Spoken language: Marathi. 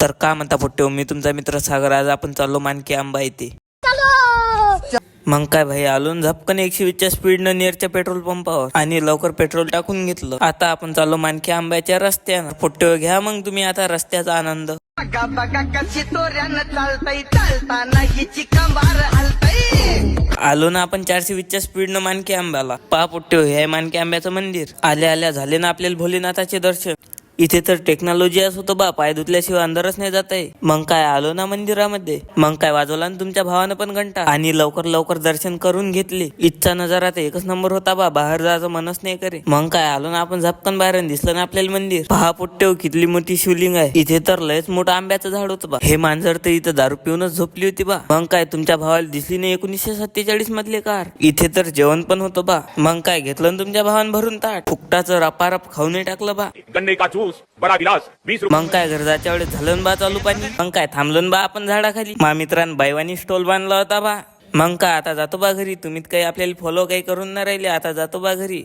तर का म्हणता पोट्टे, मी तुमचा मित्र सागर. आज आपण चाललो मानकी आंबा येते. मग काय भाई, आलो झपकन 120च्या स्पीडनं नियरच्या पेट्रोल पंपावर आणि लवकर पेट्रोल टाकून घेतलं. आता आपण चाललो मानकी आंब्याच्या रस्त्यानं. पोट्टे घ्या मग तुम्ही आता रस्त्याचा आनंद. आलो ना आपण 420च्या स्पीडनं मानकी आंब्याला. पहा पोट्टे, हे आहे मानकी आंब्याचं मंदिर. आल्या आल्या झाले ना आपल्याला भोलेनाथाचे दर्शन. इथे तर टेक्नॉलॉजी असं होतं बा, पाय धुतल्याशिवाय अंदरच नाही जात आहे. मग काय आलो ना मंदिरामध्ये. मग काय वाजवला ना तुमच्या भावानं पण घंटा आणि लवकर लवकर दर्शन करून घेतले. इथचा नजारा तर एकच नंबर होता बा, बाहेर जायचं मनच नाही करे. मग काय आलो ना आपण झपकन बाहेर, दिसलं ना आपल्याला मंदिर. पहा पोट्टे, किती मोठी शिवलिंग आहे. इथे तर लयच मोठं आंब्याचं झाड होतं बा. हे मांजर तर इथं दारू पिऊनच झोपली होती बा. मग काय तुमच्या भावाला दिसली नाही 1947 मधले कार. इथे तर जेवण पण होतं बा. मग काय घेतलं ना तुमच्या भावानं भरून ताट. फुकटाचं रपारप खाऊन टाकलं बा. बडा गिलास 20 रुपये. मग काय घर जायच्या वेळेस झालं बा चालू पाणी. मग काय थांबलं बा आपण झाडाखाली. मित्रांनी बाईवानी स्टॉल बांधला होता बा. मग काय आता जातो बा घरी. तुम्ही काही आपल्याला फॉलो काही करून नाही राहिले. आता जातो बा घरी.